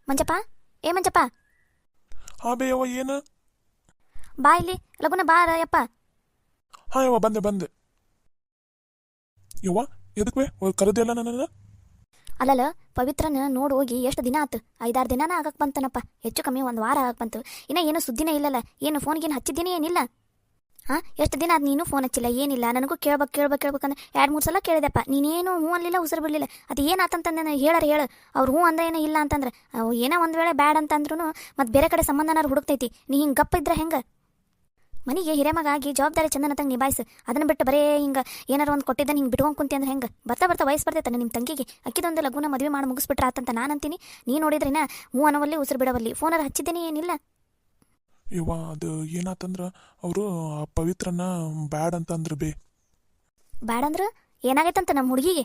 ಮಂಜಪ್ಪ, ಏ ಮಂಜಪ್ಪ, ಹಾಂ ಬೇ ಯವ್ವ ಏನು? ಬಾ ಇಲ್ಲಿ ಲಗುನ ಬಾ ಯಪ್ಪ. ಹಾಂ ಯವ್ವ ಬಂದೆ ಬಂದೆ. ಯವ್ವ ಎದಕ್ಕೆ ಬೇ ಕರೆದಿಲ್ಲ ನನ್ನ? ಅಲ್ಲಲ್ಲ, ಪವಿತ್ರನ ನೋಡಿ ಹೋಗಿ ಎಷ್ಟು ದಿನ ಆತು? 5-6 ದಿನಾನ ಆಗಕ್ಕೆ ಬಂತನಪ್ಪ, ಹೆಚ್ಚು ಕಮ್ಮಿ 1 ವಾರ ಆಗಕ್ಕೆ ಬಂತು. ಇನ್ನ ಏನು ಸುದ್ದಿನೇ ಇಲ್ಲಲ್ಲ, ಏನು ಫೋನ್ಗೇನು ಹಚ್ಚಿದ್ದೀನಿ ಏನಿಲ್ಲ? ಹಾಂ, ಎಷ್ಟು ದಿನ ಅದು ನೀನು ಫೋನ್ ಹಚ್ಚಿಲ್ಲ ಏನಿಲ್ಲ. ನನಗೂ ಕೇಳ್ಬೇಕಂದ್ರೆ 2-3 ಸಲ ಕೇಳಿದೆಪ್ಪ, ನೀನೇನು ಹ್ಞೂ ಅನ್ಲಿಲ್ಲ, ಉಸಿರು ಬಿಡಲಿಲ್ಲ. ಅದು ಏನಾತಂತಂದೆ ಹೇಳು. ಅವ್ರು ಹ್ಞೂ ಅಂದ ಏನೋ ಇಲ್ಲ ಅಂತಂದ್ರೆ ಏನೋ ಒಂದು ವೇಳೆ ಬ್ಯಾಡ್ ಅಂತಂದ್ರೂ ಮತ್ತು ಬೇರೆ ಕಡೆ ಸಂಬಂಧನಾರು ಹುಡುಕ್ತೈತಿ. ನೀ ಹಿಂಗೆ ಗಪ್ಪ ಇದ್ರೆ ಹೆಂಗೆ? ಮನೆಗೆ ಹಿರೇಮಗ ಆಗಿ ಜವಾಬ್ದಾರಿ ಚಂದನತಂಗೆ ನಿಭಾಯಿಸು. ಅದನ್ನು ಬಿಟ್ಟು ಬರೇ ಹಿಂಗೆ ಏನಾರು ಒಂದು ಕೊಟ್ಟಿದ್ದಾನೆ ಹಿಂಗೆ ಬಿಟ್ಕೊಂಡು ಕುಂತಿ ಅಂದ್ರೆ ಹೆಂಗೆ? ಬರ್ತಾ ವಯಸ್ಸು ಬರ್ತೈತೆ ನಿಮ್ಮ ತಂಗಿಗೆ. ಅಕ್ಕಿದೊಂದು ಲಗುನ ಮದುವೆ ಮಾಡಿ ಮುಗಿಸ್ಬಿಟ್ರೆ ಆತಂತ ನಾನು ಅಂತೀನಿ. ನೀ ನೋಡಿದ್ರಿನ ಹ್ಞೂ ಅನ್ನೋವಲ್ಲಿ ಉಸಿರು ಬಿಡವಲ್ಲಿ. ಫೋನಾರು ಹಚ್ಚಿದ್ದೀನಿ ಏನಿಲ್ಲ? ಯವ್ವ ಅದು ಏನಾತಂದ್ರೆ ಅವರು ಪವಿತ್ರನ ಬ್ಯಾಡ್ ಅಂತಂದ್ರು ಬೇ. ಬ್ಯಾಡಂದ್ರೆ ಏನಾಗೈತಂತ ನಮ್ಮ ಹುಡುಗಿಗೆ?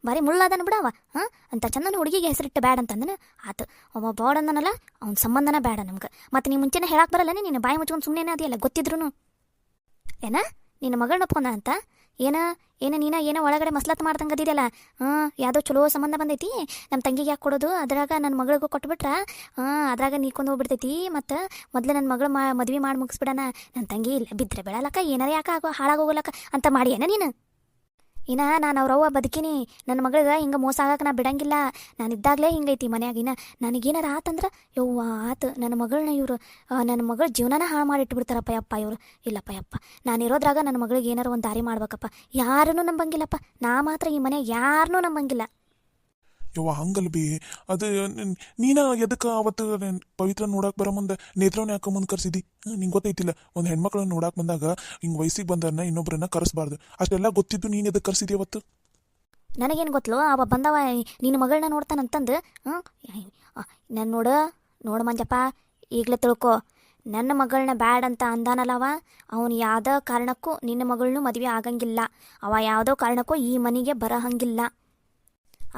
ಭಾರಿ ಮುಳ್ಳದನ ಬಿಡವ. ಅಂತ ಚಂದನ ಹುಡುಗಿಗೆ ಹೆಸರಿಟ್ಟು ಬ್ಯಾಡ್ ಅಂತಂದನ ಆತು. ಅವ ಬಾಡ್ ಅಂದನಲ್ಲ, ಅವ್ನ ಸಂಬಂಧನ ಬೇಡ ನಮ್ಗೆ. ಮತ್ತು ನೀ ಮುಂಚೆನೇ ಹೇಳಕ್ಕೆ ಬರಲ್ಲ, ನೀನು ಬಾಯಿ ಮುಚ್ಕೊಂಡು ಸುಮ್ಮನೆ ಅದೆಯಲ್ಲ ಗೊತ್ತಿದ್ರು. ಏನ ನಿನ್ನ ಮಗಳನ್ನ ಒಪ್ಕೊಂಡ ಅಂತ? ಏನೋ ಒಳಗಡೆ ಮಸ್ಲತ್ ಮಾಡ್ದಂಗೆ ಅದಿದೆಯಲ್ಲ. ಯಾವುದೋ ಚಲೋ ಸಂಬಂಧ ಬಂದೈತಿ, ನಮ್ಮ ತಂಗಿಗೆ ಯಾಕೆ ಕೊಡೋದು, ಅದ್ರಾಗ ನನ್ನ ಮಗಳಿಗೂ ಕೊಟ್ಬಿಟ್ರ ಅದ್ರಾಗ ನೀಕೊಂಡು ಹೋಗ್ಬಿಡ್ತೈತಿ. ಮತ್ತು ಮೊದಲು ನನ್ನ ಮಗಳು ಮದುವೆ ಮಾಡಿ ಮುಗಿಸ್ಬಿಡಣ, ನನ್ನ ತಂಗಿ ಇಲ್ಲ ಬಿದ್ದರೆ ಬೆಳಲಕ್ಕ ಏನಾರ ಯಾಕೆ ಹಾಳಾಗೋಗ್ಲಕ್ಕ ಅಂತ ಮಾಡಿ ಏನ ನೀನು? ನಾನು ಅವ್ರವ್ವ ಬದುಕಿನಿ. ನನ್ನ ಮಗಳಿಗೆ ಹಿಂಗೆ ಮೋಸ ಆಗಕ್ಕೆ ನಾ ಬಿಡಂಗಿಲ್ಲ. ನಾನು ಇದ್ದಾಗಲೇ ಹಿಂಗೈತಿ ಮನ್ಯಾಗಿನ. ನನಗೇನಾರ ಆತಂದ್ರೆ ಯವ್ವ ಆತು, ನನ್ನ ಮಗಳನ್ನ ಇವರು ನನ್ನ ಮಗಳ ಜೀವನನ ಹಾಳು ಮಾಡಿಟ್ಬಿಡ್ತಾರಪ್ಪ ಯಪ್ಪ ಇವರು. ಇಲ್ಲಪ್ಪ ಯಪ್ಪ, ನಾನಿರೋದ್ರಾಗ ನನ್ನ ಮಗಳಿಗೆ ಏನಾರು ಒಂದು ದಾರಿ ಮಾಡ್ಬೇಕಪ್ಪ. ಯಾರನ್ನೂ ನಂಬಂಗಿಲ್ಲಪ್ಪ, ನಾ ಮಾತ್ರ ಈ ಮನೆಯಾಗ ಯಾರನ್ನೂ ನಂಬಂಗಿಲ್ಲ. ಯವ್ವ ಹಂಗಲ್ ಬಿ ಅದು ನೀನ ಎದಕ್ಕೆ ಅವತ್ತು ಪವಿತ್ರ ನೋಡಕ್ಕೆ ಬರೋ ಮುಂದೆ ನೇತ್ರವನ್ನ ಯಾಕೆ ಮುಂದೆ ಕರ್ಸಿದಿ? ನಿಂಗೆ ಗೊತ್ತೈತಿಲ್ಲ, ಒಂದು ಹೆಣ್ಮಕ್ಳನ್ನ ನೋಡಕ್ಕೆ ಬಂದಾಗ ಹಿಂಗೆ ವಯಸ್ಸಿಗೆ ಬಂದವ್ರನ್ನ ಇನ್ನೊಬ್ಬರನ್ನ ಕರೆಸ್ಬಾರ್ದು. ಅಷ್ಟೆಲ್ಲ ಗೊತ್ತಿದ್ದು ನೀನು ಎದಕ್ಕೆ ಕರ್ಸಿದಿ ಅವತ್ತು? ನನಗೇನು ಗೊತ್ತಲೋ, ಅವ ಬಂದವ ನಿನ್ನ ಮಗಳನ್ನ ನೋಡ್ತಾನಂತಂದು. ನಾನು ನೋಡು ಮಂಜಪ್ಪ, ಈಗಲೇ ತಿಳ್ಕೊ, ನನ್ನ ಮಗಳನ್ನ ಬ್ಯಾಡ್ ಅಂತ ಅಂದಾನಲ್ಲವ, ಅವನು ಯಾವುದೋ ಕಾರಣಕ್ಕೂ ನಿನ್ನ ಮಗಳನ್ನೂ ಮದುವೆ ಆಗಂಗಿಲ್ಲ. ಅವ ಯಾವುದೋ ಕಾರಣಕ್ಕೂ ಈ ಮನೆಗೆ ಬರಹಂಗಿಲ್ಲ.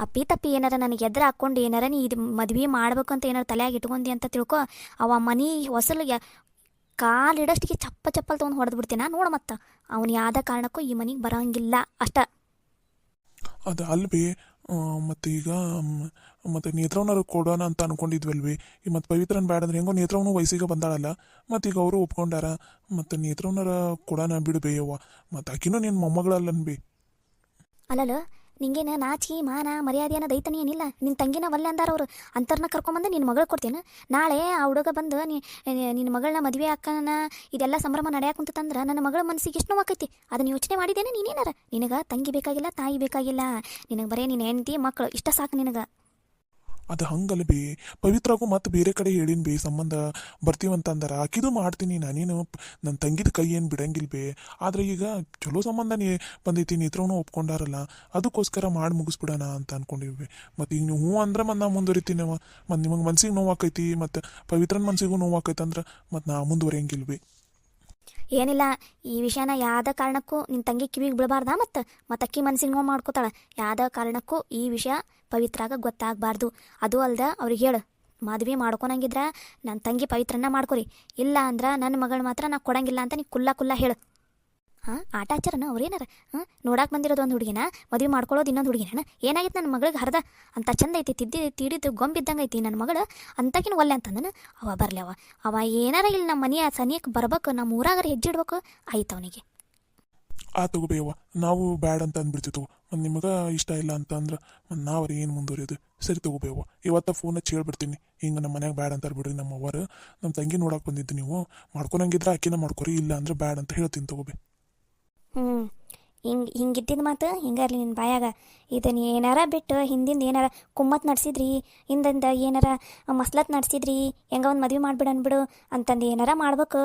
ಅಪ್ಪಿ ತಪ್ಪಿ ಏನಾರ ನನಗೆ ಎದುರು ಹಾಕ್ಕೊಂಡು ಏನಾರ ನೀ ಇದು ಮದುವೆ ಮಾಡ್ಬೇಕು ಅಂತ ಏನಾರು ತಲೆಯಾಗಿ ಇಟ್ಕೊಂಡಿ ಅಂತ ತಿಳ್ಕೊ, ಅವ ಮನೆ ಹೊಸಲಿಗೆ ಕಾಲಿಡಷ್ಟಿಗೆ ಚಪ್ಪಲ್ ತೊಗೊಂಡು ಹೊಡೆದು ಬಿಡ್ತೀನಿ ನೋಡು. ಮತ್ತು ಅವನು ಯಾವುದೇ ಕಾರಣಕ್ಕೂ ಈ ಮನೆಗೆ ಬರೋಂಗಿಲ್ಲ ಅಷ್ಟ. ಅದು ಅಲ್ವೇ ಮತ್ತು ಈಗ ಮತ್ತು ನೇತ್ರವನಾರು ಕೊಡೋಣ ಅಂತ ಅನ್ಕೊಂಡಿದ್ವಲ್ವಿ. ಈ ಮತ್ತು ಪವಿತ್ರನ ಬ್ಯಾಡ ಅಂದ್ರೆ ಹೆಂಗೋ ನೇತ್ರವನು ವಯಸ್ಸಿಗೆ ಬಂದಾಳಲ್ಲ, ಮತ್ತು ಈಗ ಅವರು ಒಪ್ಕೊಂಡಾರ. ಮತ್ತು ನೇತ್ರವನಾರ ಕೊಡೋಣ ಬಿಡಬೇಯವ್ವ, ಮತ್ತು ಆಕಿನೂ ನಿನ್ನ ಮೊಮ್ಮಗಳಲ್ಲನ್ಬಿ. ಅಲ್ಲಲ್ಲ, ನಿಂಗೇನು ನಾಚಿಕೆ ಮಾನ ಮರ್ಯಾದೆ ಅನ್ನೋದು ಐತನೇ ಏನಿಲ್ಲ? ನಿನ್ನ ತಂಗಿನ ಒಲ್ಲೆ ಅಂದಾರ ಅವರು, ಅಂಥವ್ರನ್ನ ಕರ್ಕೊಂಬಂದು ನಿನ್ನ ಮಗಳು ಕೊಡ್ತೇನೆ. ನಾಳೆ ಆ ಹುಡುಗ ಬಂದು ನಿನ್ನ ಮಗಳನ್ನ ಮದುವೆ ಹಾಕನ ಇದೆಲ್ಲ ಸಂಭ್ರಮ ನಡೆಯಾಕುಂತಂದ್ರೆ ನನ್ನ ಮಗಳ ಮನಸ್ಸಿಗೆ ಎಷ್ಟು ನೋವಾಕೈತಿ ಅದನ್ನು ಯೋಚನೆ ಮಾಡಿದ್ದೇನೆ ನೀನೇನಾರ? ನಿನಗೆ ತಂಗಿ ಬೇಕಾಗಿಲ್ಲ, ತಾಯಿ ಬೇಕಾಗಿಲ್ಲ, ನಿನಗೆ ಬರೀ ನಿನ್ನ ಹೆಂಡತಿ ಮಕ್ಕಳು ಇಷ್ಟ ಸಾಕು ನಿನಗೆ. ಅದು ಹಂಗಲ್ಲ ಬಿ, ಪವಿತ್ರಗೂ ಮತ್ತು ಬೇರೆ ಕಡೆ ಹೇಳಿನ ಬಿ ಸಂಬಂಧ ಬರ್ತೀವಂತ ಅಂದಾರ. ಆಕಿದು ಮಾಡ್ತೀನಿ, ನಾನೇನು ನನ್ನ ತಂಗಿದ ಕೈ ಏನು ಬಿಡಂಗಿಲ್ಲ ಬಿ. ಆದರೆ ಈಗ ಚಲೋ ಸಂಬಂಧ ಬಂದೈತಿ, ನೇತ್ರವೂ ಒಪ್ಕೊಂಡಾರಲ್ಲ, ಅದಕ್ಕೋಸ್ಕರ ಮಾಡಿ ಮುಗಿಸ್ಬಿಡೋಣ ಅಂತ ಅನ್ಕೊಂಡಿವಿ. ಮತ್ತು ಈಗ ನೀವು ಹ್ಞೂ ಅಂದ್ರೆ ಮತ್ತು ನಾ ಮುಂದುವರಿತೀನಿ. ಮತ್ತು ನಿಮಗೆ ಮನ್ಸಿಗೆ ನೋವಾಕೈತಿ, ಮತ್ತು ಪವಿತ್ರನ ಮನ್ಸಿಗೂ ನೋವಾಕೈತೆ ಅಂದ್ರೆ ಮತ್ತು ನಾ ಮುಂದುವರಿಯಂಗಿಲ್ಲ ಬಿ. ಏನಿಲ್ಲ, ಈ ವಿಷಯನ ಯಾವುದೇ ಕಾರಣಕ್ಕೂ ನಿನ್ನ ತಂಗಿ ಕಿವಿಗೆ ಬಿಡಬಾರ್ದ. ಮತ್ತು ಅಕ್ಕಿ ಮನಸ್ಸಿಗೆ ನೋವು ಮಾಡ್ಕೋತಾಳೆ. ಯಾವುದೇ ಕಾರಣಕ್ಕೂ ಈ ವಿಷಯ ಪವಿತ್ರಾಗ ಗೊತ್ತಾಗಬಾರ್ದು. ಅದು ಅಲ್ದ ಅವ್ರಿಗೆ ಹೇಳು, ಮದುವೆ ಮಾಡ್ಕೊಳಂಗಿದ್ರೆ ನನ್ನ ತಂಗಿ ಪವಿತ್ರನ ಮಾಡ್ಕೊರಿ, ಇಲ್ಲ ಅಂದ್ರೆ ನನ್ನ ಮಗಳು ಮಾತ್ರ ನಾ ಕೊಡಂಗಿಲ್ಲ ಅಂತ ನೀ ಕುಲ್ಲ ಹೇಳು. ಆಟ ಆಚಾರನ ಅವ್ರೇನಾರ ನೋಡಕ್ಕೆ ಬಂದಿರೋದು ಒಂದು ಹುಡುಗಿನ, ಮದುವೆ ಮಾಡ್ಕೊಳ್ಳೋದು ಇನ್ನೊಂದು ಹುಡುಗಿನ. ಏನಾಗಿತ್ತು ನನ್ನ ಮಗಳಿಗೆ ಹರಿದ ಅಂತ ಚಂದ ಐತಿ, ತಿಡಿದು ಗೊಂಬಿದ್ದಂಗೆ ಐತಿ ನನ್ನ ಮಗಳು, ಅಂತಕಿನ ಒಲ್ಲೆ ಅಂತಂದನು. ಅವ ಬರಲಿ, ಅವ ಏನಾರ ಇಲ್ಲಿ ನಮ್ಮ ಮನೆಯ ಸನಿಯಕ್ಕೆ ಬರ್ಬೇಕು, ನಮ್ಮ ಊರಾಗರ ಹೆಜ್ಜೆ ಇಡ್ಬೇಕು ಆಯ್ತು ಅವನಿಗೆ. ತಗೋಬೇಯವ್ವ, ನಾವು ಬ್ಯಾಡ್ ಅಂತ ಅಂದ್ಬಿಡ್ತಿತ್ತು. ಮತ್ತು ನಿಮಗೆ ಇಷ್ಟ ಇಲ್ಲ ಅಂತ ಅಂದ್ರೆ ಮತ್ತು ನಾವ್ರಿ ಏನು ಮುಂದುವರಿಯೋದು? ಸರಿ ತಗೋಬೇಯವ್ವ, ಇವತ್ತು ಫೋನ್ ಹಚ್ಚಿ ಹೇಳ್ಬಿಡ್ತೀನಿ, ಹಿಂಗೆ ನಮ್ಮ ಮನ್ಯಾಗ ಬ್ಯಾಡ್ ಅಂತಾರೆ ಬಿಡ್ರಿ ನಮ್ಮ ಅವ್ವರು, ನಮ್ಮ ತಂಗಿ ನೋಡಕ್ಕೆ ಬಂದಿದ್ದು, ನೀವು ಮಾಡ್ಕೊಳಂಗಿದ್ರೆ ಆಕಿನ ಮಾಡ್ಕೊರಿ, ಇಲ್ಲ ಅಂದ್ರೆ ಬ್ಯಾಡ್ ಅಂತ ಹೇಳ್ತೀನಿ ತಗೋಬೇ. ಹಿಂಗಿದ್ದಿದ್ದು ಮಾತು ಹಿಂಗೆ ಇರಲಿ ನಿನ್ನ ಬಾಯಾಗ. ಇದನ್ನು ಏನಾರ ಬಿಟ್ಟು ಹಿಂದಿಂದ ಏನಾರ ಕುಮ್ಮತ್ ನಡೆಸಿದ್ರಿ, ಹಿಂದಿಂದ ಏನಾರ ಮಸ್ಲತ್ ನಡೆಸಿದ್ರಿ, ಹೆಂಗ ಒಂದು ಮದುವೆ ಮಾಡಿಬಿಡು ಅನ್ಬಿಡು ಅಂತಂದು ಏನಾರ ಮಾಡ್ಬೇಕು.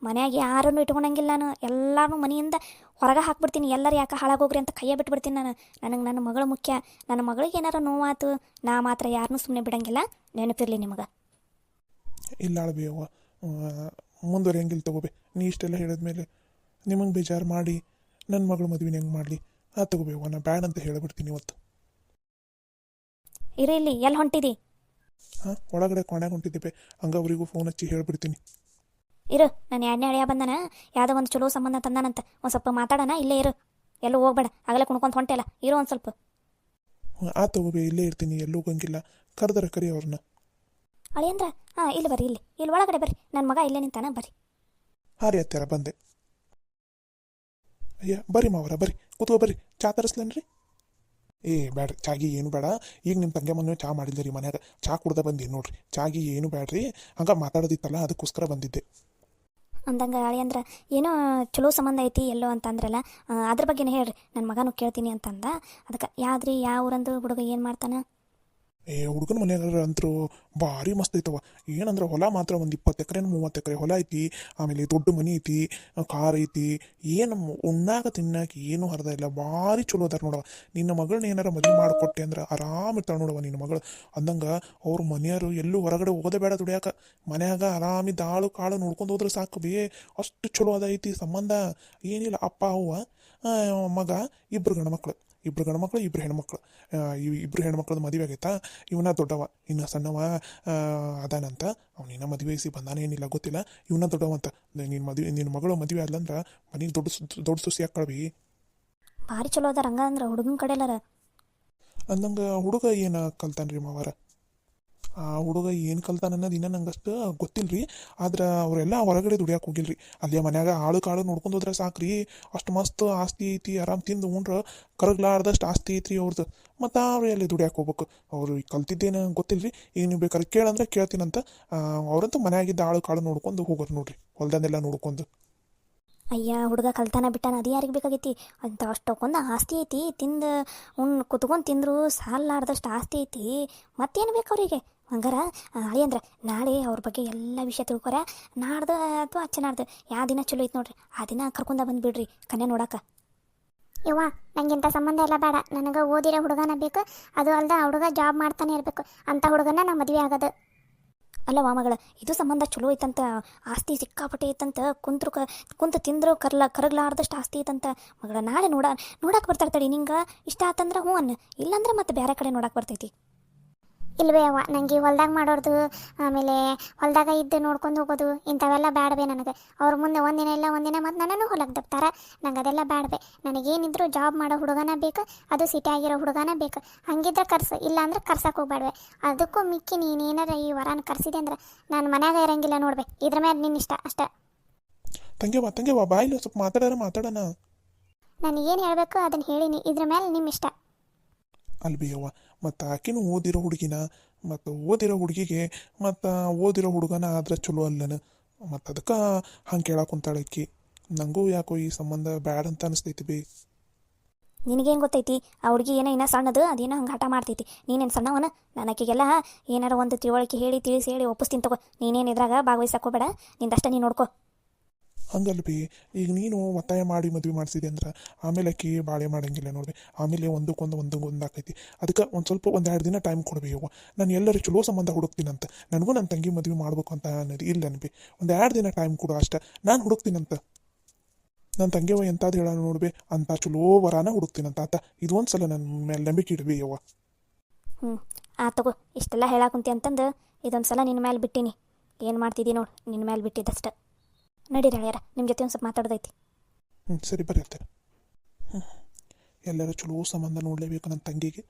ಮನ್ಯಾಗ ಯಾರನ್ನು ಇಟ್ಕೊಳಂಗಿಲ್ಲ ನಾನು, ಎಲ್ಲರೂ ಮನೆಯಿಂದ ಹೊರಗೆ ಹಾಕ್ಬಿಡ್ತೀನಿ. ಎಲ್ಲರೂ ಯಾಕೆ ಹಾಳಾಗೋಗ್ರಿ ಅಂತ ಕೈಯೇ ಬಿಟ್ಬಿಡ್ತೀನಿ ನಾನು. ನನಗೆ ನನ್ನ ಮಗಳು ಮುಖ್ಯ. ನನ್ನ ಮಗಳಿಗೆ ಏನಾರ ನೋವಾತು, ನಾ ಮಾತ್ರ ಯಾರನ್ನೂ ಸುಮ್ಮನೆ ಬಿಡಂಗಿಲ್ಲ, ನೆನಪಿರಲಿ ನಿಮಗೆ. ಇಲ್ಲ ಅಳಬೇಯವ್ವ, ಮುಂದುವರಿಯಂಗಿಲ್ಲ ತಗೋಬೇ. ನೀ ಇಷ್ಟೆಲ್ಲ ಹೇಳಿದ್ಮೇಲೆ ನಿಮಗೆ ಬೇಜಾರು ಮಾಡಿ ನನ್ನ ಮಗಳು ಮದುವೆ ಹೆಂಗೆ ಮಾಡಲಿ? ತಗೋಬೇಯವ್ವ, ನಾ ಬ್ಯಾಡ್ ಅಂತ ಹೇಳಿಬಿಡ್ತೀನಿ ಇವತ್ತು. ಇಲ್ಲಿ ಎಲ್ಲಿ ಹೊಂಟಿದಿ? ಒಳಗಡೆ ಕೊನೆಗೆ ಹೊಂಟಿದ್ದೀವಿ, ಹಂಗೆ ಅವರಿಗೂ ಫೋನ್ ಹಚ್ಚಿ ಹೇಳ್ಬಿಡ್ತೀನಿ. ನಾನು ಎರಡನೇ ಅಳಿಯ ಬಂದನ, ಯಾವುದೋ ಒಂದು ಚಲೋ ಸಂಬಂಧ ತಂದಾನಂತ, ಒಂದು ಸ್ವಲ್ಪ ಮಾತಾಡೋಣ, ಇಲ್ಲೇ ಇರು, ಎಲ್ಲೂ ಹೋಗ್ಬೇಡ, ಆಗಲೇ ಕುಣ್ಕೊಂತ ಹೊಂಟೆಲ್ಲ, ಇರು ಒಂದು ಸ್ವಲ್ಪ. ತಗೋಬೇ, ಇಲ್ಲೇ ಇರ್ತೀನಿ, ಎಲ್ಲೂ ಹೋಗಂಗಿಲ್ಲ. ಕರೆದ್ರೆ ಕರಿ ಅವ್ರನ್ನ. ಅಳಿಯಂದ್ರ ಹಾಂ ಇಲ್ಲಿ ಬರ್ರಿ, ಇಲ್ಲಿ ಒಳಗಡೆ ಬರ್ರಿ, ನನ್ನ ಮಗ ಇಲ್ಲೇ ನಿಂತಾನ, ಬರ್ರಿ. ಹಾಂ ರೀ ಅತ್ಯಾರ ಬಂದೆ. ಅಯ್ಯ ಬರ್ರಿ ಮಾವರ ಬರ್ರಿ, ಕೂತ್ಕೋ ಬರ್ರಿ, ಚಾ ತರಿಸ್ಲೇನ್ರಿ? ಏ ಬೇಡ್ರಿ, ಚಾಗಿ ಏನು ಬೇಡ. ಈಗ ನಿಮ್ಮ ತಂಗೆ ಮೊನ್ನೆ ಚಾ ಮಾಡಿದ್ದೆ ರೀ ಮನ್ಯಾಗ, ಚಾ ಕುಡ್ದ ಬಂದಿ ನೋಡ್ರಿ. ಚಾಗಿ ಏನು ಬೇಡ್ರಿ, ಹಂಗೆ ಮಾತಾಡೋದಿತ್ತಲ್ಲ ಅದಕ್ಕೋಸ್ಕರ ಬಂದಿದ್ದೆ. ಅಂದಂಗೆ ಅಳಿಯಂದ್ರ ಏನೋ ಚಲೋ ಸಂಬಂಧ ಐತಿ ಎಲ್ಲೋ ಅಂತ ಅಂದ್ರಲ್ಲ, ಅದ್ರ ಬಗ್ಗೆನೇ ಹೇಳ್ರಿ, ನನ್ನ ಮಗನೂ ಕೇಳ್ತೀನಿ ಅಂತಂದ. ಅದಕ್ಕೆ ಯಾವ್ದ್ರಿ, ಯಾವ ಊರಂದು ಹುಡುಗ ಏನು ಮಾಡ್ತಾನ? ಏ ಹುಡುಗನ ಮನೆಯಾಗ ಅಂತರೂ ಭಾರಿ ಮಸ್ತ್ ಐತವ. ಏನಂದ್ರೆ ಹೊಲ ಮಾತ್ರ ಒಂದು 20 ಎಕರೆ 30 ಎಕರೆ ಹೊಲ ಐತಿ. ಆಮೇಲೆ ದೊಡ್ಡ ಮನೆ ಐತಿ, ಕಾರ್ ಐತಿ. ಏನು ಉಣ್ಣಾಕ ತಿನ್ನಾಕ ಏನು ಹರಿದ ಇಲ್ಲ, ಭಾರಿ ಚಲೋ ಅದಾರ ನೋಡವ. ನಿನ್ನ ಮಗಳನ್ನ ಏನಾರ ಮದುವೆ ಮಾಡಿಕೊಟ್ಟೆ ಅಂದ್ರೆ ಆರಾಮ್ ಇರ್ತಾಳೆ ನೋಡವ ನಿನ್ನ ಮಗಳು. ಅಂದಂಗೆ ಅವ್ರ ಮನೆಯವರು ಎಲ್ಲೂ ಹೊರಗಡೆ ಹೋಗೋದೇ ಬೇಡ ದುಡಿಯಾಕ, ಮನ್ಯಾಗ ಆರಾಮಿದ್ದ ಆಳು ಕಾಳು ನೋಡ್ಕೊಂಡು ಹೋದ್ರೆ ಸಾಕು ಬೇ. ಅಷ್ಟು ಚಲೋ ಅದ ಐತಿ ಸಂಬಂಧ. ಏನಿಲ್ಲ, ಅಪ್ಪ ಅವ್ವ ಮಗ, ಇಬ್ರು ಗಂಡ್ಮಕ್ಳು, ಇಬ್ರು ಹೆಣ್ಮಕ್ಳು. ಇಬ್ರು ಹೆಣ್ಮಕ್ಳದ್ದು ಮದುವೆ ಆಗೈತಾ. ಇವನ ದೊಡ್ಡವ, ಇನ್ನು ಸಣ್ಣವ ಅದಾನಂತ. ಅವನಿನ್ನ ಮದುವೆಸಿ ಬಂದಾನ ಏನಿಲ್ಲ ಗೊತ್ತಿಲ್ಲ. ಇವನ ದೊಡ್ಡವಂತ. ನಿನ್ನ ಮಗಳು ಮದುವೆ ಆದ್ಲಂದ್ರೆ ಮನೆಗೆ ದೊಡ್ಡ ಸೊಸಿ ಹಾಕಳ್ವಿ. ಭಾರಿ ಚಲೋ ಅದಾರ ಹಂಗಂದ್ರೆ ಹುಡುಗನ ಕಡೆ ಎಲ್ಲಾರ. ಅಂದಂಗೆ ಹುಡುಗ ಏನು ಕಲ್ತಾನ್ರಿ ಮಾವಾರ? ಆ ಹುಡುಗ ಏನು ಕಲ್ತಾನ ಅನ್ನೋದು ಇನ್ನೂ ನಂಗೆ ಅಷ್ಟು ಗೊತ್ತಿಲ್ಲ ರೀ. ಆದ್ರೆ ಅವರೆಲ್ಲ ಹೊರಗಡೆ ದುಡಿಯಾಕೆ ಹೋಗಿಲ್ರಿ. ಅಲ್ಲೇ ಮನ್ಯಾಗ ಆಳು ಕಾಳು ನೋಡ್ಕೊಂಡು ಹೋದ್ರೆ ಸಾಕ್ರಿ. ಅಷ್ಟು ಮಸ್ತ್ ಆಸ್ತಿ ಐತಿ, ಆರಾಮ್ ತಿಂದು ಉಂಡ್ರೆ ಕರಗ್ಲಾರ್ದಷ್ಟು ಆಸ್ತಿ ಐತ್ರಿ ಅವ್ರದ್ದು. ಮತ್ತು ಅವ್ರು ಎಲ್ಲಿ ದುಡಿಯಾಕೆ ಹೋಗ್ಬೇಕು. ಅವರು ಕಲ್ತಿದ್ದೇನು ಗೊತ್ತಿಲ್ಲ ರೀ. ಈಗ ನೀವು ಬೇಕಾದ್ರೆ ಕೇಳಂದ್ರೆ ಕೇಳ್ತೀನಂತ. ಅವ್ರಂತೂ ಮನ್ಯಾಗಿದ್ದ ಆಳು ಕಾಳು ನೋಡ್ಕೊಂಡು ಹೋಗೋರು ನೋಡ್ರಿ, ಹೊಲ್ದನ್ನೆಲ್ಲ ನೋಡ್ಕೊಂಡು. ಅಯ್ಯ ಹುಡುಗ ಕಲ್ತಾನ ಬಿಟ್ಟಾನ, ಅದು ಯಾರಿಗೆ ಬೇಕಾಗೈತಿ? ಅಂತ ಅಷ್ಟೊಂದು ಆಸ್ತಿ ಐತಿ, ತಿಂದು ಕುತ್ಕೊಂಡು ತಿಂದ್ರು ಸಾಲಾರ್ದಷ್ಟು ಆಸ್ತಿ ಐತಿ. ಮತ್ತೇನು ಬೇಕು ಅವರಿಗೆ? ಹಂಗಾರ ಅಳಿಯಂದ್ರೆ ನಾಳೆ ಅವ್ರ ಬಗ್ಗೆ ಎಲ್ಲ ವಿಷಯ ತಿಳ್ಕೊರ. ನಾಡ್ದು ಅಥವಾ ನಾಡ್ದು ಯಾವ ದಿನ ಚಲೋ ಐತಿ ನೋಡ್ರಿ, ಆ ದಿನ ಕರ್ಕೊಂಡ ಬಂದುಬಿಡ್ರಿ ಕನ್ಯಾ ನೋಡಾಕ. ಯವ್ವ, ನಂಗಿಂಥ ಸಂಬಂಧ ಎಲ್ಲ ಬೇಡ. ನನಗೆ ಓದಿರೋ ಹುಡುಗನ ಬೇಕು. ಅದು ಅಲ್ದ ಆ ಹುಡುಗ ಜಾಬ್ ಮಾಡ್ತಾನೆ ಇರಬೇಕು. ಅಂಥ ಹುಡುಗನ ನಾ ಮದುವೆ ಆಗೋದು. ಅಲ್ಲವಾ ಮಗಳ, ಇದು ಸಂಬಂಧ ಚಲೋ ಐತಂತ, ಆಸ್ತಿ ಸಿಕ್ಕಾಪಟ್ಟೆ ಐತಂತ, ಕುಂತು ತಿಂದ್ರು ಕರಗ್ಲಾರ್ದಷ್ಟು ಆಸ್ತಿ ಐತಂತ. ಮಗಳ ನಾಳೆ ನೋಡಕ್ಕೆ ಬರ್ತಾರ್ತಡಿ. ನಿಂಗೆ ಇಷ್ಟ ಆತಂದ್ರೆ ಹ್ಞೂ ಅನ್ನ, ಇಲ್ಲಾಂದ್ರೆ ಮತ್ತೆ ಬೇರೆ ಕಡೆ ನೋಡಕ್ಕೆ ಬರ್ತೈತಿ. ಇಲ್ವೇ ಅವ್ವ, ನನಗೆ ಹೊಲ್ದಾಗ ಮಾಡೋದು, ಆಮೇಲೆ ಹೊಲ್ದಾಗ ಇದ್ದು ನೋಡ್ಕೊಂಡು ಹೋಗೋದು, ಇಂಥವೆಲ್ಲ ಬೇಡವೇ ನನಗೆ. ಅವ್ರ ಮುಂದೆ ಒಂದಿನ ಇಲ್ಲ ಒಂದಿನ ಮತ್ತು ನನ್ನನ್ನು ಹೊಲಕ್ಕೆ ದಬ್ತಾರೆ. ನಂಗೆ ಅದೆಲ್ಲ ಬೇಡವೇ. ನನಗೇನಿದ್ರು ಜಾಬ್ ಮಾಡೋ ಹುಡುಗನ ಬೇಕು, ಅದು ಸಿಟಿ ಆಗಿರೋ ಹುಡುಗನ ಬೇಕು. ಹಂಗಿದ್ರೆ ಕರ್ಸು, ಇಲ್ಲಾಂದ್ರೆ ಕರ್ಸಕ್ಕೆ ಹೋಗ್ಬೇಡವೆ. ಅದಕ್ಕೂ ಮಿಕ್ಕಿ ನೀನೇನಾರ ಈ ವರನ ಕರ್ಸಿದೆ ಅಂದ್ರೆ ನಾನು ಮನ್ಯಾಗ ಇರಂಗಿಲ್ಲ ನೋಡ್ಬೆ. ಇದ್ರ ಮೇಲೆ ನಿನ್ನ ಇಷ್ಟ ಅಷ್ಟೇ. ತಂಗೆವಾ ಬಾಯಿಲ್ಲ, ಸ್ವಲ್ಪ ಮಾತಾಡೋಣ. ನನಗೇನು ಹೇಳಬೇಕು ಅದನ್ನು ಹೇಳಿನಿ, ಇದ್ರ ಮೇಲೆ ನಿಮ್ಮ ಇಷ್ಟ. ಅಲ್ಬಿಯವ್ವ, ಮತ್ತು ಆಕಿನೂ ಓದಿರೋ ಹುಡುಗಿನ, ಮತ್ತು ಓದಿರೋ ಹುಡುಗಿಗೆ ಮತ್ತು ಓದಿರೋ ಹುಡುಗನ ಆದ್ರೆ ಚಲೋ ಅಲ್ಲನ. ಮತ್ತು ಅದಕ್ಕೆ ಹಂಗೆ ಕೇಳಕ್ಕೆ ಕುಂತಾಳೆ ಆಕಿ. ನನಗೂ ಯಾಕೋ ಈ ಸಂಬಂಧ ಬ್ಯಾಡ ಅಂತ ಅನಿಸ್ತೈತಿ ಬೇ. ನಿನಗೇನು ಗೊತ್ತೈತಿ? ಆ ಹುಡುಗಿ ಏನೋ ಇನ್ನೂ ಸಣ್ಣದು, ಅದೇನೋ ಹಂಗೆ ಹಠ ಮಾಡ್ತೈತಿ. ನೀನೇನು ಸಣ್ಣವನ? ನಾನು ಆಕೆಗೆಲ್ಲ ಏನಾರ ಒಂದು ತಿಳುವಳಿಕೆ ತಿಳಿಸಿ ಹೇಳಿ ಒಪ್ಪಿಸ್ತೀನಿ ತಗೋ. ನೀನೇನು ಇದ್ರಾಗ ಭಾಗವಹಿಸಕ್ಕೋಬೇಡ, ನಿಂದಷ್ಟೇ ನೀನು ನೋಡ್ಕೋ. ಹಂಗಲ್ಲ ಬಿ, ಈಗ ನೀನು ಒತ್ತಾಯ ಮಾಡಿ ಮದುವೆ ಮಾಡಿಸಿದೆ ಅಂದ್ರೆ ಆಮೇಲೆ ಆಕಿ ಬಾಳೆ ಮಾಡಂಗಿಲ್ಲ ನೋಡ್ರಿ. ಆಮೇಲೆ ಒಂದಕ್ಕೊಂದು ಆಕೈತಿ. ಅದಕ್ಕೆ ಒಂದು 2 ದಿನ ಟೈಮ್ ಕೊಡ್ಬೇಕವ್ವ. ನಾನು ಎಲ್ಲರೂ ಚಲೋ ಸಂಬಂಧ ಹುಡುಕ್ತೀನಂತ. ನನಗೂ ನನ್ನ ತಂಗಿ ಮದುವೆ ಮಾಡ್ಬೇಕು ಅಂತ ಅನ್ನೋದು ಇಲ್ಲ ಅನ್ಬಿ. 2 ದಿನ ಟೈಮ್ ಕೊಡು ಅಷ್ಟೇ, ನಾನು ಹುಡುಕ್ತೀನಂತ. ನನ್ನ ತಂಗಿಯವ ಎಂಥದ್ದು ಹೇಳ ನೋಡ್ಬಿ, ಅಂತ ಚಲೋ ವರಾನ ಹುಡುಕ್ತೀನಂತ ಆತ. ಇದೊಂದು ಸಲ ನನ್ನ ಮೇಲೆ ನಂಬಿಕೆ ಇಡ್ಬಿ ಯವ್ವ. ತಗೋ, ಇಷ್ಟೆಲ್ಲ ಹೇಳಾಕುಂತಿ ಅಂತಂದು ಇದೊಂದು ಸಲ ನಿನ್ನ ಮೇಲೆ ಬಿಟ್ಟಿನಿ. ಏನು ಮಾಡ್ತಿದ್ದಿ ನೋಡು, ನಿನ್ನ ಮೇಲೆ ಬಿಟ್ಟಿದ್ದಷ್ಟೆ. ನಡೀರಿ ಹಳೆಯರ, ನಿಮ್ಮ ಜೊತೆ ಒಂದು ಸ್ವಲ್ಪ ಮಾತಾಡೋದೈತಿ. ಸರಿ ಬರ್ರಿ ಇರ್ತಾರೆ. ಎಲ್ಲರೂ ಚಲೋ ಸಂಬಂಧ ನೋಡಲೇಬೇಕು ನನ್ನ ತಂಗಿಗೆ.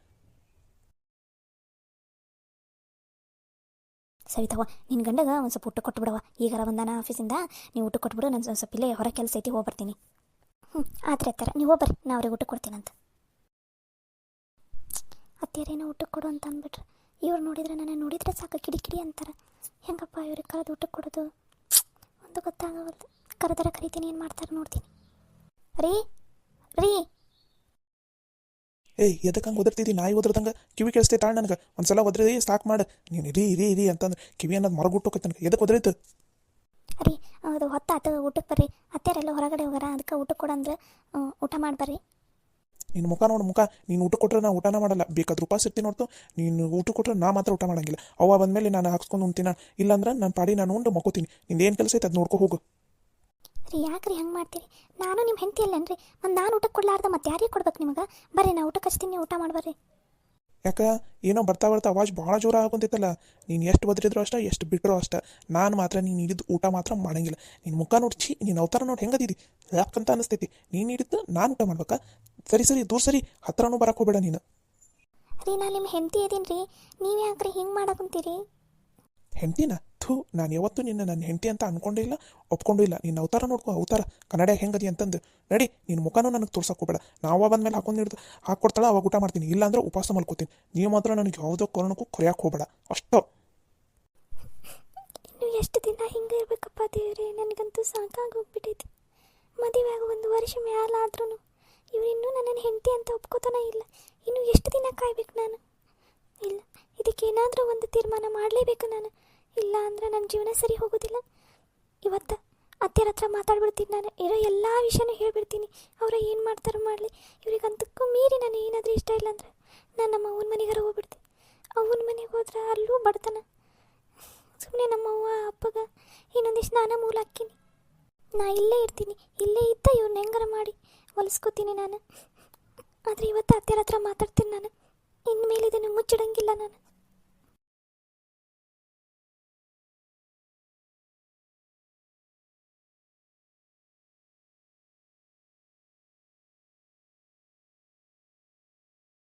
ಸರಿ ತಗೋ, ನಿನ್ನ ಗಂಡಗ ಒಂದು ಸ್ವಲ್ಪ ಊಟ ಕೊಟ್ಟು ಬಿಡವ. ಈಗಾರ ಬಂದಾನ ಆಫೀಸಿಂದ, ನೀವು ಊಟ ಕೊಟ್ಬಿಡು. ನಾನು ಒಂದು ಸ್ವಲ್ಪ ಇಲ್ಲೇ ಹೊರ ಕೆಲಸ ಐತಿ, ಹೋಗ್ಬರ್ತೀನಿ. ಆತ್ರಿ ಅತ್ತಾರ, ನೀವು ಹೋಗ್ಬರ್ರಿ, ನಾ ಅವ್ರಿಗೆ ಊಟ ಕೊಡ್ತೀನಂತ. ಅತ್ತೇರೇನೋ ಊಟಕ್ಕೆ ಕೊಡು ಅಂತ ಅಂದ್ಬಿಟ್ರೆ, ಇವ್ರು ನೋಡಿದ್ರೆ ನನ್ನ ನೋಡಿದ್ರೆ ಸಾಕು ಕಿಡಿಕಿಡಿ ಅಂತಾರೆ. ಹೆಂಗಪ್ಪ ಇವ್ರಿಗೆ ಕರೆದು ಊಟಕ್ಕೆ ಕೊಡೋದು ಒಂದು ಗೊತ್ತಾಗವಲ್ದು. ಕರೆದರ ಕರಿತೀನಿ, ಏನು ಮಾಡ್ತಾರೆ ನೋಡ್ತೀನಿ. ರೀ ಏಯ್ ಎದಕ್ಕೆ ಹಂಗೆ ಒದರ್ತಿದ್ದಿ? ನಾಯಿ ಒದ್ರದಂಗೆ ಕಿವಿ ಕೇಳಿಸ್ತೈತೆ ತಾಳು ನನಗೆ. ಒಂದು ಸಲ ಒದ್ರಿ ಸಾಕು ಮಾಡು ನೀನು. ರೀ ಅಂತಂದ್ರೆ ಕಿವಿ ಅನ್ನೋದು ಮರಗುಟ್ಟೋಕೈತೆ ನನಗೆ. ಎದಕ್ಕೆ ಒದ್ರೈತೆ? ರೀ ಅದು ಹೊತ್ತಾತು, ಊಟಕ್ಕೆ ಬರ್ರಿ. ಅತ್ತೆರೆಲ್ಲ ಹೊರಗಡೆ ಹೋಗಾರ, ಅದಕ್ಕೆ ಊಟಕ್ಕೆ ಕೊಡಂದ್ರೆ ಊಟ ಮಾಡ್ಬರ್ರಿ. ನಿನ್ನ ಮುಖ ನೋಡು ಮುಖ. ನೀನು ಊಟ ಕೊಟ್ಟರೆ ನಾ ಊಟನ ಮಾಡಲ್ಲ. ಬೇಕಾದ್ರೆ ಉಪವಾಸ ಇರ್ತೀನಿ ನೋಡ್ತು. ನೀನು ಊಟ ಕೊಟ್ಟರೆ ನಾ ಮಾತ್ರ ಊಟ ಮಾಡಂಗಿಲ್ಲ. ಅವ್ವ ಬಂದಮೇಲೆ ನಾನು ಹಾಕ್ಸ್ಕೊಂಡು ಉಣ್ತೀನಿ. ಇಲ್ಲಾಂದ್ರೆ ನಾನು ಪಾಡಿ ನಾನು ಉಂಡು ಮಕ್ಕೋತೀನಿ. ನಿಂದು ಏನು ಕೆಲಸ ಐತೆ ಅದು ನೋಡ್ಕೊ ಹೋಗು. ರೀ ಯಾಕ್ರಿ ಹಂಗೆ ಮಾಡ್ತೀರಿ? ನಾನು ನಿಮ್ಮ ಹೆಂಡತಿ ಅಲ್ಲೇನ್ರಿ? ಮತ್ತು ನಾನು ಊಟಕ್ಕೆ ಕೊಡ್ಲಾರ್ದ ಮತ್ತೆ ಯಾರಿಗೆ ಕೊಡ್ಬೇಕು ನಿಮಗೆ? ಬರ್ರಿ, ನಾ ಊಟಕ್ಕೆ ಹಚ್ತೀನಿ, ನೀವು ಊಟ ಮಾಡ್ಬರ್ರಿ. ಯಾಕೆ ಏನೋ ಬರ್ತಾ ಅವಾಜ್ ಭಾಳ ಜೋರ ಆಗುಂತೈತಲ್ಲ. ನೀನು ಎಷ್ಟು ಒದ್ರಿದ್ರು ಅಷ್ಟೇ, ಎಷ್ಟು ಬಿಟ್ಟರು ಅಷ್ಟೇ. ನಾನು ಮಾತ್ರ ನೀನು ಹಿಡಿದು ಊಟ ಮಾತ್ರ ಮಾಡಂಗಿಲ್ಲ. ನಿನ್ನ ಮುಖ ನೋಡಿ, ನೀನು ಅವತಾರ ನೋಡಿ ಹೆಂಗದಿದಿ ಯಾಕಂತ ಅನಿಸ್ತೈತಿ. ನೀನು ಹಿಡಿದು ನಾನು ಊಟ ಮಾಡ್ಬೇಕಾ? ಸರಿ ದೂರ ಸರಿ, ಹತ್ರನೂ ಬರಕ್ಕೆ ಹೋಗ್ಬೇಡ ನೀನು. ರೀ ನಾನು ನಿಮ್ಮ ಹೆಂಡತಿ ಇದೀನಿ ರೀ, ನೀವು ಯಾಕ್ರಿ ಹಿಂಗೆ ಮಾಡಕ್ಕಂತೀರಿ? ಹೆಂಡ್ತಿನ ಥೂ, ನಾನು ಯಾವತ್ತೂ ನಿನ್ನ ನನ್ನ ಹೆಂಡತಿ ಅಂತ ಅನ್ಕೊಂಡೇ ಇಲ್ಲ, ಒಪ್ಕೊಂಡೂ ಇಲ್ಲ. ನಿನ್ನ ಅವತಾರ ನೋಡ್ಕೊ, ಅವತಾರ ಕನ್ನಡ ಹೆಂಗದಿ ಅಂತಂದು. ನಡಿ, ನಿನ್ನ ಮುಖನೂ ನನಗೆ ತೋರ್ಸಕ್ಕೆ ಹೋಗ್ಬೇಡ. ನಾವ ಬಂದ್ಮೇಲೆ ಹಾಕೊಂಡು ಹಿಡ್ದು ಹಾಕ್ಕೊಡ್ತಾಳೆ, ಅವಾಗ ಊಟ ಮಾಡ್ತೀನಿ, ಇಲ್ಲಾಂದ್ರೆ ಉಪವಾಸ ಮಲ್ಕೋತೀನಿ. ನೀವು ಮಾತ್ರ ನನಗೆ ಯಾವುದೋ ಕಾರಣಕ್ಕೂ ಕೊರೆಯಕ್ಕೆ ಹೋಗ್ಬೇಡ ಅಷ್ಟೋ. ಇನ್ನು ಎಷ್ಟು ದಿನ ಹಿಂಗೆ ಇರ್ಬೇಕಪ್ಪ ದೇವ್ರೆ, ನನಗಂತೂ ಸಾಕಾಗೋಗ್ಬಿಟ್ಟೈತಿ. ಮದುವೆ ಆಗ 1 ವರ್ಷ ಮ್ಯಾಲಾದ್ರೂ ಇವರಿನ್ನೂ ನನ್ನನ್ನು ಹೆಂಡತಿ ಅಂತ ಒಪ್ಕೋತಾನೆ ಇಲ್ಲ. ಇನ್ನು ಎಷ್ಟು ದಿನ ಕಾಯ್ಬೇಕು ನಾನು? ಇಲ್ಲ, ಇದಕ್ಕೇನಾದರೂ ಒಂದು ತೀರ್ಮಾನ ಮಾಡಲೇಬೇಕು ನಾನು. ಇಲ್ಲ ಅಂದರೆ ನನ್ನ ಜೀವನ ಸರಿ ಹೋಗೋದಿಲ್ಲ. ಇವತ್ತು ಅತ್ತೆರ ಹತ್ರ ಮಾತಾಡ್ಬಿಡ್ತೀನಿ, ನಾನು ಇರೋ ಎಲ್ಲ ವಿಷಯನೂ ಹೇಳ್ಬಿಡ್ತೀನಿ. ಅವರು ಏನು ಮಾಡ್ತಾರೋ ಮಾಡಲಿ. ಇವ್ರಿಗಂತಕ್ಕೂ ಮೀರಿ ನಾನು ಏನಾದರೂ ಇಷ್ಟ ಇಲ್ಲ ಅಂದರೆ ನಾನು ನಮ್ಮ ಅವ್ವನ ಮನೆಗಾರ ಹೋಗ್ಬಿಡ್ತೀನಿ. ಅವ್ವನ ಮನೆಗೆ ಹೋದ್ರೆ ಅಲ್ಲೂ ಬಡ್ತಾನ. ಸುಮ್ಮನೆ ನಮ್ಮ ಅವ್ವ ಅಪ್ಪಗ ಇನ್ನೊಂದಿಷ್ಟು ನಾನು ಮೂಲ ಹಾಕ್ತೀನಿ. ನಾ ಇಲ್ಲೇ ಇರ್ತೀನಿ, ಇಲ್ಲೇ ಇದ್ದ ಇವ್ರನ್ನ ಹೆಂಗಾರ ಮಾಡಿ ಹೊಲಿಸ್ಕೋತೀನಿ ನಾನು. ಆದರೆ ಇವತ್ತು ಅತ್ತೆರ ಹತ್ರ ಮಾತಾಡ್ತೀನಿ ನಾನು. ಇನ್ಮೇಲೆ ಇದನ್ನು ಮುಚ್ಚಿಡಂಗಿಲ್ಲ ನಾನು.